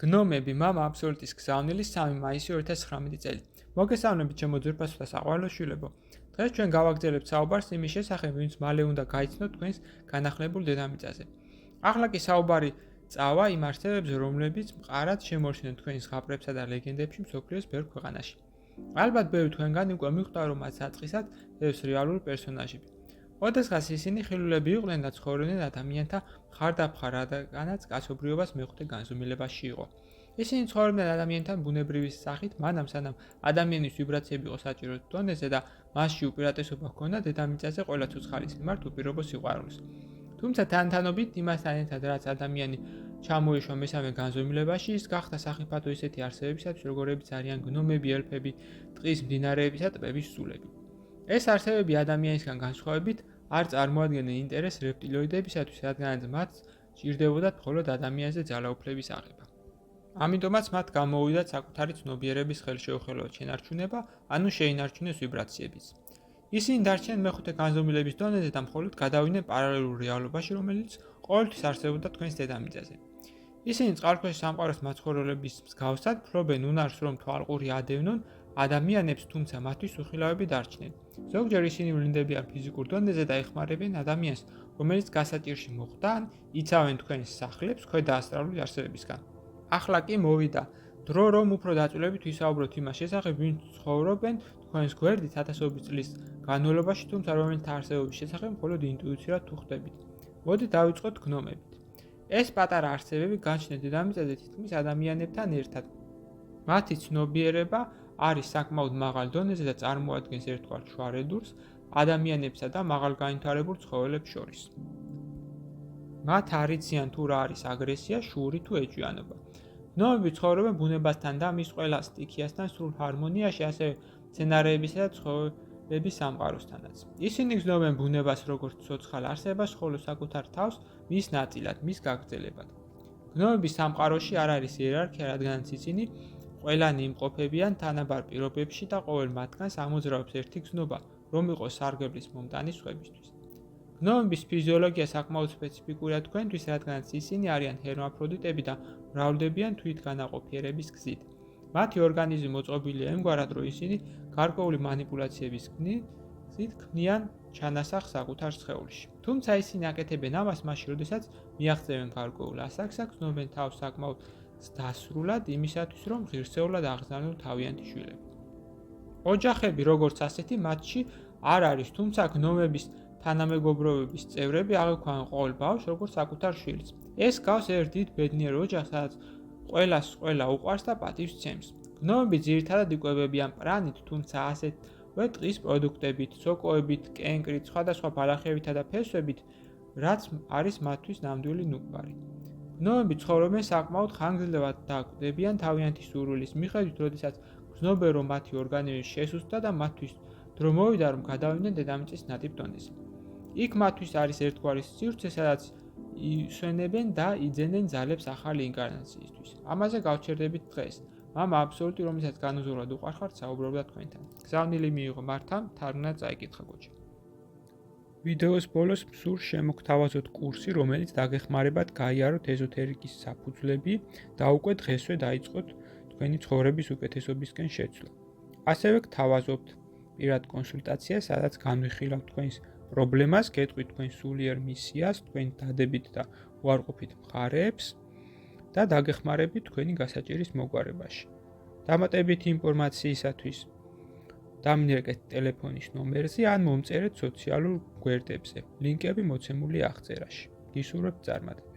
გნომები მამა აბსოლუტის გზავნილი 3 მაისი 2019 წელი. მოგესალმებით ჩემო ძვირფასო და საყვარლო შვილებო. დღეს ჩვენ გავაგრძელებთ საუბარს იმის შესახებ, ვინც მალე უნდა გაიცნოთ თქვენს განახლებულ დედამიწაზე. ახლა კი საუბარი წავა იმ არსებებზე, რომლებიც მყარად შემორჩნენ თქვენს ზღაპრებსა და ლეგენდებში მსოფლიოს ბევრ ქვეყანაში. ალბათ ბევრი თქვენგანი უკვე მიხვდა, რომ მათ საწყისად ეს რეალური პერსონაჟები. ოდესღაც ისინი ხილულები იყვნენ და ცხოვრობდნენ ადამიანთა მხარდამხარ, რადგანაც კაცობრიობას მეხვდე განზომილებაში იყო. ისინი ცხოვრობდნენ ადამიანთან ბუნებრივი სახით, მანამ სანამ ადამიანის ვიბრაციები იყო საჭირო დონეზე და მასში უპირატესობა ჰქონდა დედამიწაზე ყველა ცოცხალის მიმართ უპირობო სიყვარულს. თუმცა თანთანობით იმასთან ერთად, რაც ადამიანი ჩამოიშვა მესამე განზომილებაში, ის გახდა სახიფათო ისეთი არსებებისათვის, როგორებიც არიან გნომები, ელფები, ტყის მდინარეების და ტბების სულები. ეს არსებები ადამიანისგან განსხვავებით არ წარმოადგენენ ინტერესს რეპტილოიდებისათვის, რადგანაც მათ სჭირდებოდათ მხოლოდ ადამიანზე ძალაუფლების აღება. ამიტომაც მათ გამოუვიდათ საკუთარი ცნობიერების ხელშეუხელოვანი შენარჩუნება, ანუ შეინარჩუნეს ვიბრაციებიც. ისინი დარჩნენ მეხუთე განზომილების დონეზე და მხოლოდ გადავიდნენ პარალელურ რეალობაში, რომელიც ყოველთვის არსებობდა თქვენს დედამიწაზე. ისინი წყალქვეშ სამყაროს მაცხოვრებლების მსგავსად ფლობენ უნარს, რომ თვალყური ადევნონ ადამიანებს, თუმცა მათთვის უხილავები დარჩნენ. ზოგჯერ ისინი ვლინდებიან ფიზიკურ დონეზე და ეხმარებიან ადამიანს, რომელიც გასაჭირში მოხვდა, ან იცავენ თქვენს სახლებს ქვედა ასტრალური არსებებისგან. ახლა კი მოვიდა დრო, რომ უფრო დაწვრილებით ვისაუბროთ იმას შესახებ, ვინც ცხოვრობენ თქვენს გვერდით ათასობით წლის განმავლობაში, თუმცა რომელთა არსებობის შესახებ მხოლოდ ინტუიციურად თუ ხვდებით. მოდით დავიწყოთ გნომებით. ეს პატარა არსებები გაჩნდნენ დედამიწაზე თითქმის ადამიანებთან ერთად. მათი ცნობიერება არის საკმაოდ მაღალ დონეზე და წარმოადგენს ერთგვარ შუარედურს ადამიანებსა და მაღალგანვითარებულ ცხოველებს შორის. მათ არ იციან თუ რა არის აგრესია, შური თუ ეჭვიანობა. გნომები ცხოვრობენ ბუნებასთან და მის ყველა სტიქიასთან სრულ ჰარმონიაში, ასევე მცენარეებისა და ცხოველების სამყაროსთანაც. ისინი გრძნობენ ბუნებას როგორც ცოცხალ არსებას, ხოლო საკუთარ თავს მის ნაწილად, მის გაგრძელებად. გნომების სამყაროში არ არის იერარქია, რადგანაც ისინი ყველანი იმყოფებიან თანაბარ პირობებში და ყოველ მათგანს ამოძრავებს ერთი გზნობა, რომ იყოს სარგებლის მომტანი სხვებისთვის. გნომების ფიზიოლოგია საკმაოდ სპეციფიკურია თქვენთვის, რადგანაც ისინი არიან ჰერმაფროდიტები და მრავლდებიან თვითგანაყოფიერების გზით. მათი ორგანიზმი მოწყობილია იმგვარად, რომ ისინი გარკვეული манипуляციების გზით ქმნიან ჩანასახს საკუთარ სხეულში. თუმცა ისინი აკეთებენ ამას მაშინ, როდესაც მიაღწევენ გარკვეულ ასაკს და გრძნობენ თავს საკმაოდ დასრულად იმისათვის, რომ ღირსეულად აღზრდონ თავიანთი შვილები. ოჯახები, როგორც ასეთი, მათში არ არის, თუმცა გნომების თანამეგობრობის წევრები აღიქვამენ ყოველ ბავშვს როგორც საკუთარ შვილს. ეს გავს ერთ დიდ ბედნიერ ოჯახს, სადაც ყველას ყველა უყვარს და პატივს სცემს. გნომები ძირითადად იკვებებიან პრანით, თუმცა ასეთვე ტყის პროდუქტებით, სოკოებით, კენკრით, სხვადასხვა ბალახებითა და ფესვებით, რაც არის მათთვის ნამდვილი ნუკვარი. გნომები ცხოვრობენ საკმაოდ ხანგრძლივად და კვდებიან თავიანთი სურვილის მიხედვით, როდესაც გრძნობენ, რომ მათი ორგანიზმი შესუსტდა და მათთვის დრო მოვიდა, რომ გადავიდნენ დედამიწის ნატიფ დონეზე. იქ მათთვის არის ერთგვარი სივრცე, სადაც ისვენებენ და იძენენ ძალებს ახალი ინკარნაციისთვის. ამაზე გავჩერდებით დღეს. მამა აბსოლუტი, რომელსაც განუზღვრად უყვარხართ, საუბრობდა თქვენთან. გზავნილი მიიღო მართამ, თარგმნა წაიკითხა გოჩა. ვიდეოს ბოლოს მსურს შემოგთავაზოთ კურსი, რომელიც დაგეხმარებათ გაიაროთ ეზოთერიკის საფუძვლები და უკვე დღესვე დაიწყოთ თქვენი ცხოვრების უკეთესობისკენ შეცვლა. ასევე გთავაზობთ პირად კონსულტაციას, სადაც განვიხილავთ თქვენს პრობლემას, გეტყვით თქვენ სულიერ მისიას, თქვენი დადებით და უარყოფით მხარეებს და დაგეხმარებით თქვენი გასაჭირის მოგვარებაში. დამატებითი ინფორმაციისათვის დამინერგეთ ტელეფონის ნომერზე ან მომწერეთ სოციალურ გვერდებზე. ლინკები მოცემულია აღწერაში. გისურვებთ წარმატებას.